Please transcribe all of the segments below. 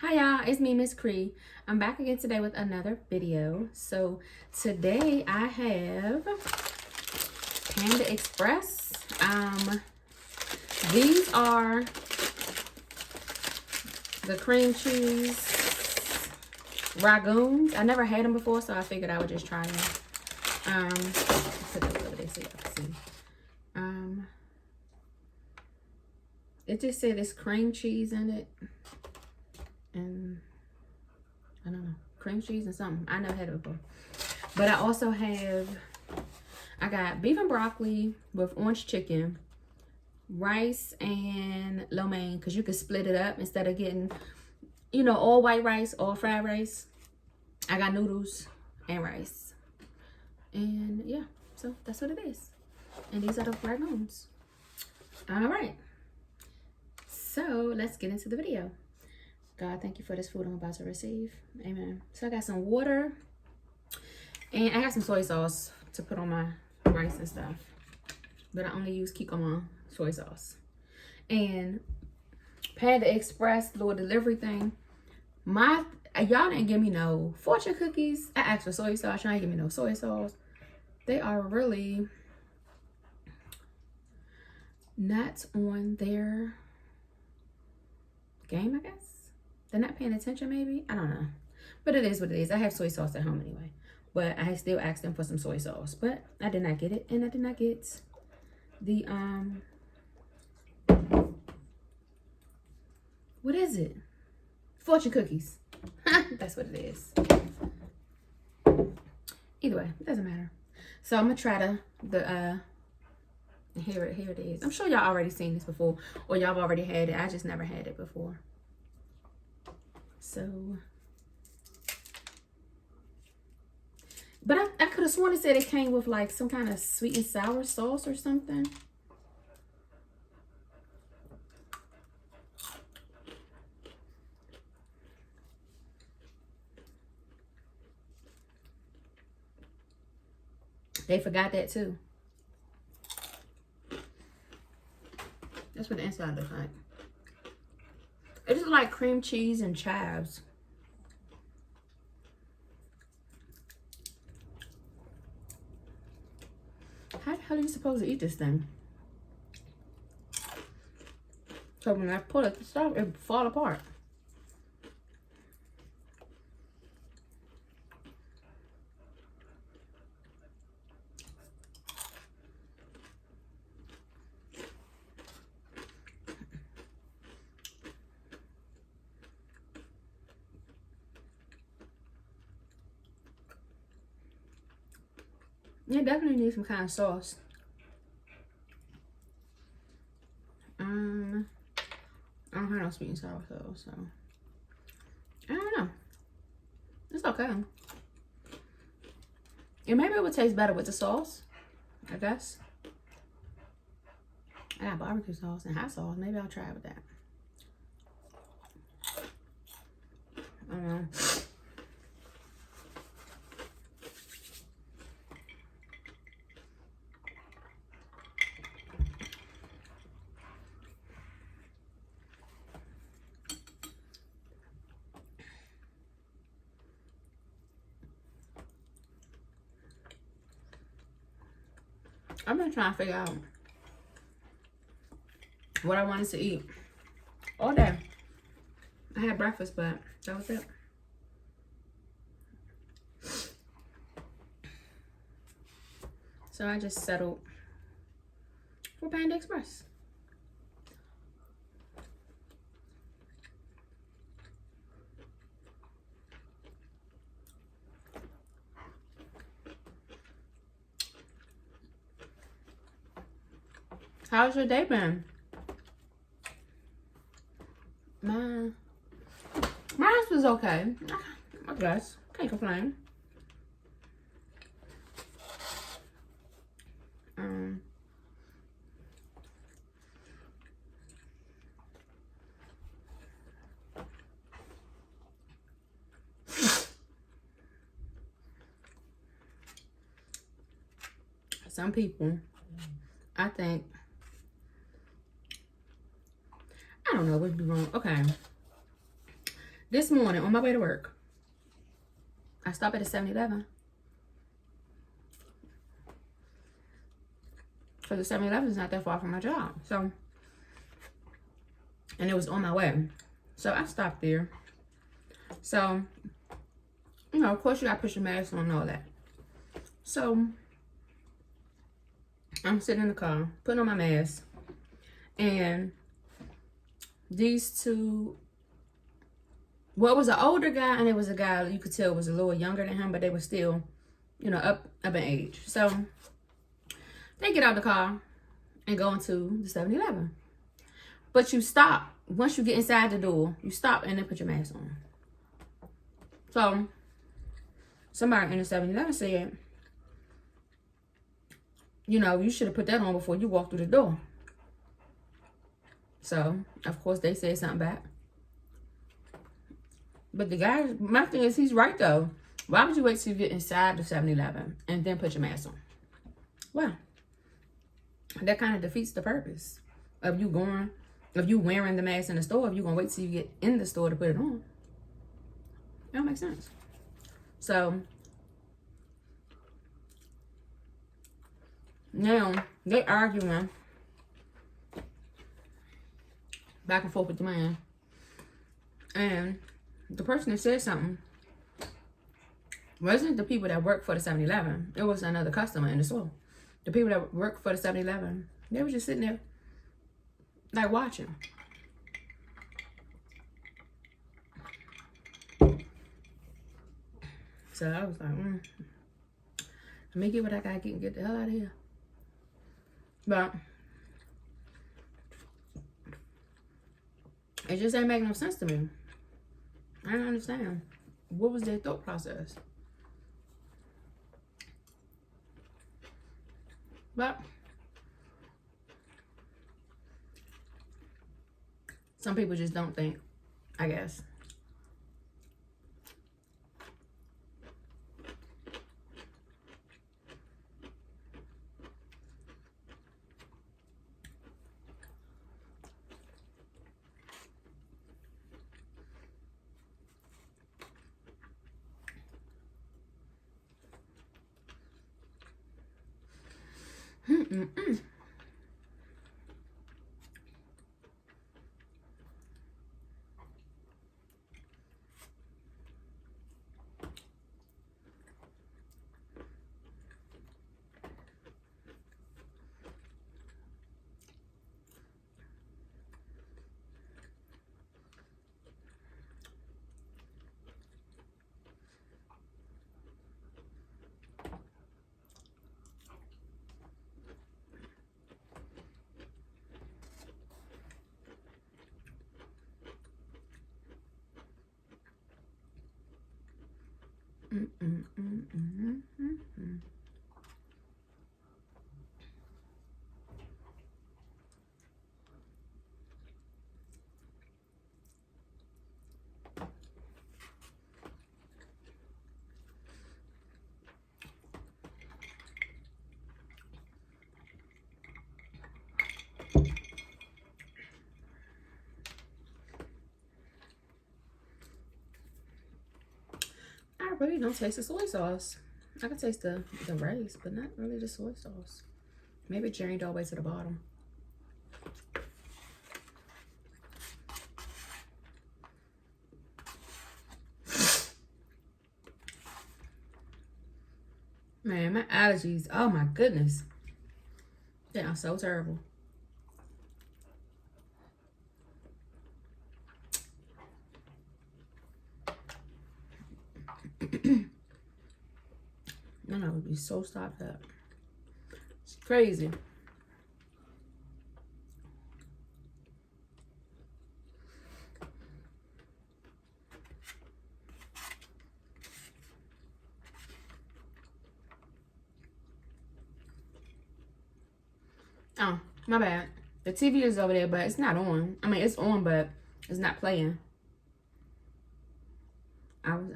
Hi y'all, it's me, Miss Kree. I'm back again today with another video. So today I have Panda Express. These are the cream cheese ragoons. I never had them before, so I figured I would just try them. Put this over there so y'all can see. It just said it's cream cheese in it. And I don't know, cream cheese and something. I never had it before. But I also have, I got beef and broccoli with orange chicken, rice and lo mein, because you can split it up instead of getting, you know, all white rice, all fried rice. I got noodles and rice. And yeah, so that's what it is. And these are the ragoons. All right. So let's get into the video. God, thank you for this food I'm about to receive. Amen. So I got some water. And I got some soy sauce to put on my rice and stuff. But I only use Kikkoman soy sauce. And Panda Express little delivery thing. Y'all didn't give me no fortune cookies. I asked for soy sauce. Y'all didn't give me no soy sauce. They are really not on their game, I guess. They're not paying attention, maybe. I don't know. But it is what it is. I have soy sauce at home anyway. But I still asked them for some soy sauce. But I did not get it. And I did not get the, what is it? Fortune cookies. That's what it is. Either way, it doesn't matter. So I'm going to try here it is. I'm sure y'all already seen this before. Or y'all have already had it. I just never had it before. So, but I could have sworn it said it came with like some kind of sweet and sour sauce or something. They forgot that too. That's what the inside looks like. It is like cream cheese and chives. How the hell are you supposed to eat this thing? So when I pull it stuff, it fall apart. You definitely need some kind of sauce. I don't have no sweet and sour sauce, so I don't know. It's okay. And maybe it would taste better with the sauce, I guess. I got barbecue sauce and hot sauce. Maybe I'll try it with that. I don't know. I've been trying to figure out what I wanted to eat all day. I had breakfast, but that was it. So I just settled for Panda Express. How's your day been? Mine was okay. I guess. Can't complain. Some people, I think, I don't know, would be wrong. Okay. this morning on my way to work, I stopped at a 7-Eleven. Because the 7-Eleven is not that far from my job. So, and it was on my way. So I stopped there. So, you know, of course you gotta put your mask on and all that. So, I'm sitting in the car, putting on my mask. And these two, well, it was an older guy and it was a guy you could tell was a little younger than him, but they were still, you know, up in age. So, they get out the car and go into the 7-Eleven. But you stop. Once you get inside the door, you stop and then put your mask on. So, somebody in the 7-Eleven said, you know, you should have put that on before you walked through the door. So, of course, they said something back. But the guy, my thing is, he's right, though. Why would you wait till you get inside the 7-Eleven and then put your mask on? Well, that kind of defeats the purpose of you wearing the mask in the store. If you're going to wait till you get in the store to put it on. That don't make sense. So, now, they arguing back and forth with the man. And the person that said something wasn't the people that work for the 7-Eleven. It was another customer in the store. The people that work for the 7-Eleven, they were just sitting there, like, watching. So I was like, let me get what I gotta get and get the hell out of here. But it just ain't making no sense to me. I don't understand. What was their thought process? But some people just don't think, I guess. I really don't taste the soy sauce. I can taste the rice, but not really the soy sauce. Maybe it journeyed all the way to the bottom. Man, my allergies, oh my goodness. They are so terrible. I would be so stopped up. It's crazy. Oh, my bad. The TV is over there, but it's not on. I mean, it's on, but it's not playing. I was,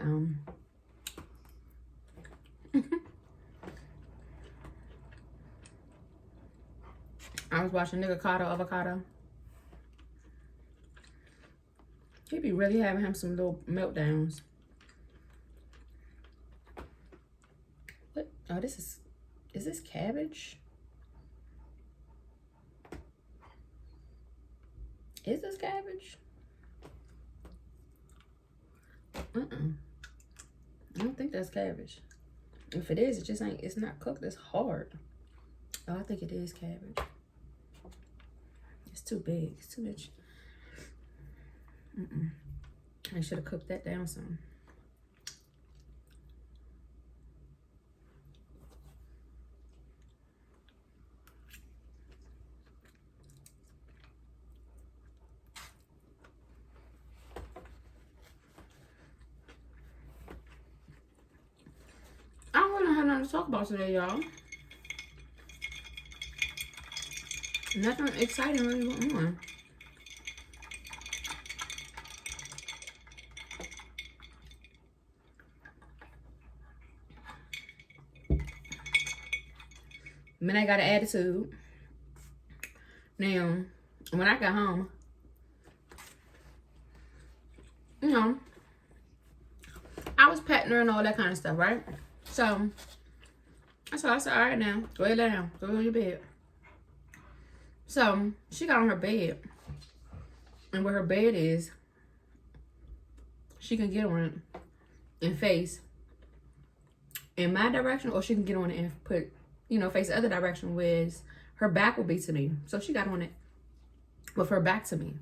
I was watching Nigga Avocado. He be really having him some little meltdowns. What? Oh, is this cabbage? Is this cabbage? I don't think that's cabbage. If it is, it just ain't, it's not cooked. It's hard. Oh, I think it is cabbage. It's too big. It's too much. I should have cooked that down some. I don't really have nothing to talk about today, y'all. Nothing exciting really going on. Man, I got an attitude. Now, when I got home, you know, I was petting her and all that kind of stuff, right? So, I said, all right now, go lay down, go on your bed. So, she got on her bed. And where her bed is, she can get on it and face in my direction, or she can get on it and put, you know, face the other direction, whereas her back will be to me. So she got on it with her back to me.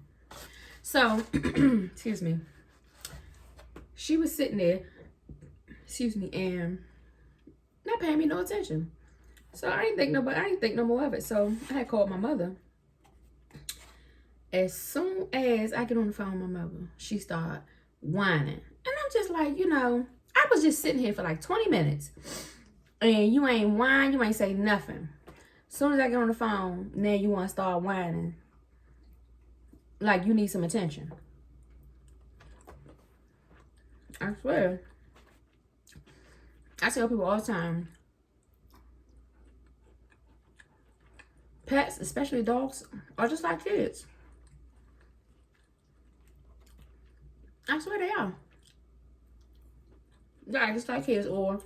So, excuse me. She was sitting there, and not paying me no attention. So I didn't think no more of it. So I had called my mother. As soon as I get on the phone with my mother, she started whining. And I'm just like, you know, I was just sitting here for like 20 minutes. And you ain't whine, you ain't say nothing. As soon as I get on the phone, now you want to start whining. Like you need some attention. I swear. I tell people all the time, pets, especially dogs, are just like kids. I swear they are. Yeah, just like kids. Or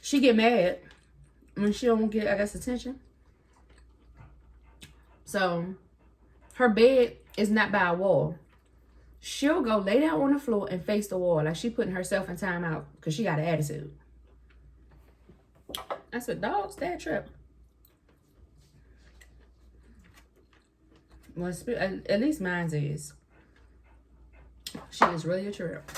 she get mad when she don't get, I guess, attention. So her bed is not by a wall. She'll go lay down on the floor and face the wall like she putting herself in timeout because she got an attitude. I said, dogs, that trip. Well, at least mine is. She is really a trip.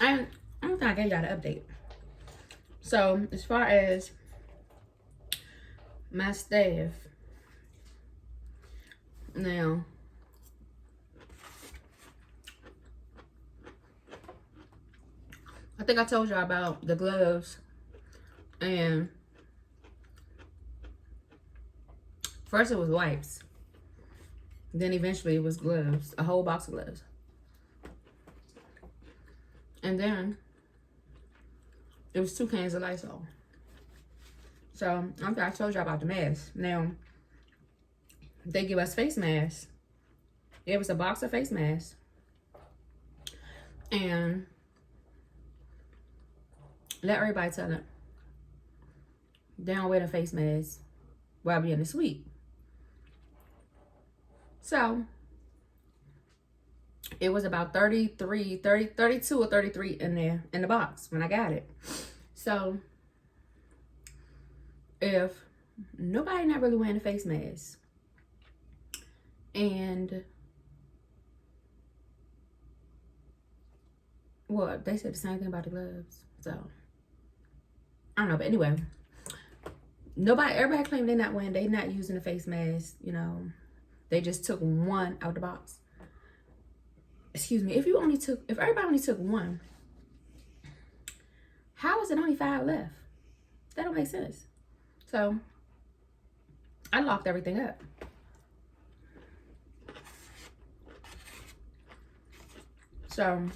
I don't think I gave y'all an update. So, as far as my staff, now, I think I told y'all about the gloves, and first it was wipes, then eventually it was gloves, a whole box of gloves, and then it was 2 cans of Lysol. So I told y'all about the mask. Now, they give us face masks. It was a box of face masks. And let everybody tell it, they don't wear the face mask while being in the suite. So, It was about 32 or 33 in there in the box when I got it. So if nobody not really wearing a face mask, and well, they said the same thing about the gloves. So I don't know, but anyway, everybody claimed they're not using a face mask, you know. They just took one out the box. Excuse me, if everybody only took one, how is it only 5 left? That don't make sense. So I locked everything up. So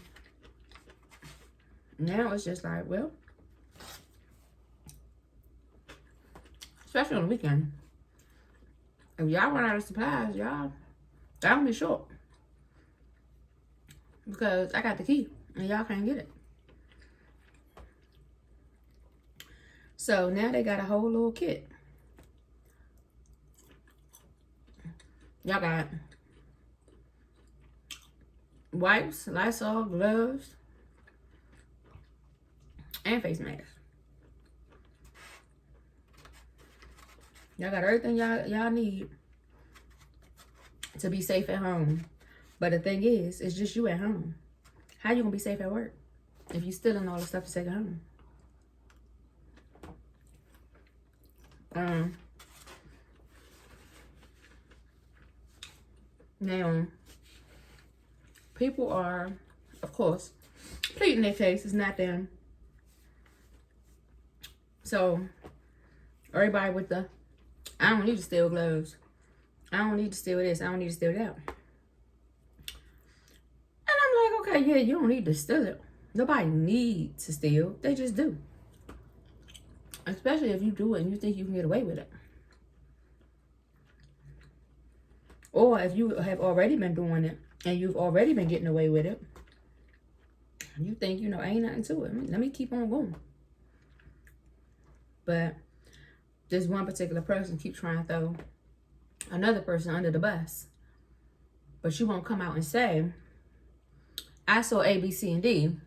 now it's just like, well, especially on the weekend, if y'all run out of supplies, y'all be short. Because I got the key and y'all can't get it. So now they got a whole little kit. Y'all got wipes, Lysol, gloves, and face masks. Y'all got everything y'all need to be safe at home. But the thing is, it's just you at home. How you gonna be safe at work if you stealing all the stuff to take home? Now, people are, of course, pleading their case. It's not them. So, everybody with the, I don't need to steal gloves. I don't need to steal this. I don't need to steal that. And I'm like, okay, yeah, you don't need to steal it. Nobody needs to steal. They just do. Especially if you do it and you think you can get away with it. Or if you have already been doing it and you've already been getting away with it, you think, you know, ain't nothing to it. Let me keep on going. But this one particular person keeps trying to throw another person under the bus. But you won't come out and say, I saw A, B, C, and D.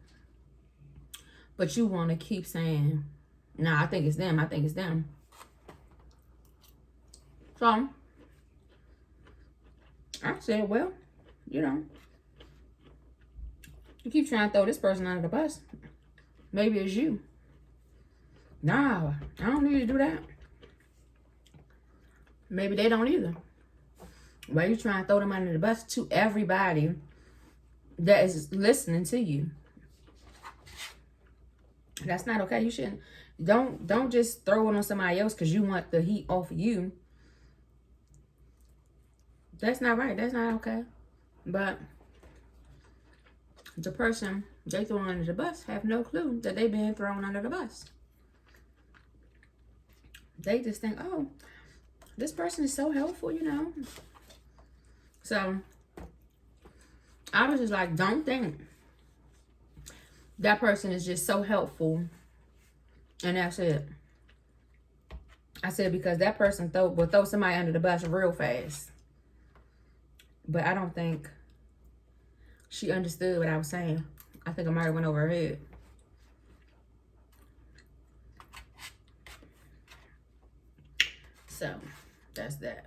But you want to keep saying, nah, I think it's them. I think it's them. So I said, well, you know, you keep trying to throw this person under the bus. Maybe it's you. Nah, I don't need to do that. Maybe they don't either. Why you trying to throw them under the bus to everybody that is listening to you? That's not okay. You shouldn't. Don't just throw it on somebody else because you want the heat off of you. That's not right. That's not okay. But the person they throw under the bus have no clue that they've been thrown under the bus. They just think, oh, this person is so helpful, you know. So I was just like, don't think that person is just so helpful and that's it. I said, because that person will throw somebody under the bus real fast. But I don't think she understood what I was saying. I think I might have went over her head. So that's that.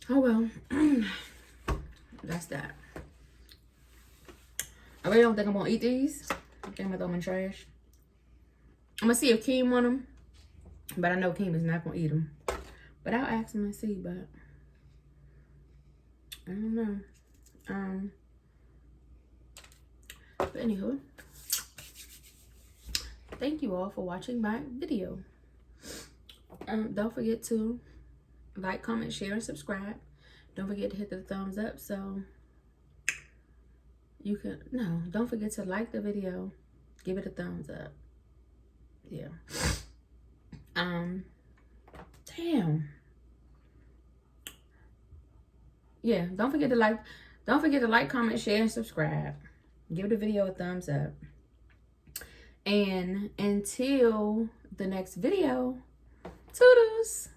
Oh well. That's that. I really don't think I'm gonna eat these. I think I'm gonna throw them in trash. I'm gonna see if Keem want them. But I know Keem is not gonna eat them. But I'll ask him and see, but I don't know. But anywho, thank you all for watching my video. Don't forget to like, comment, share, and subscribe. Don't forget to hit the thumbs up so you can, no, don't forget to like the video. Give it a thumbs up. Yeah. Damn. Yeah, don't forget to like, comment, share, and subscribe. Give the video a thumbs up. And until the next video, Toodles.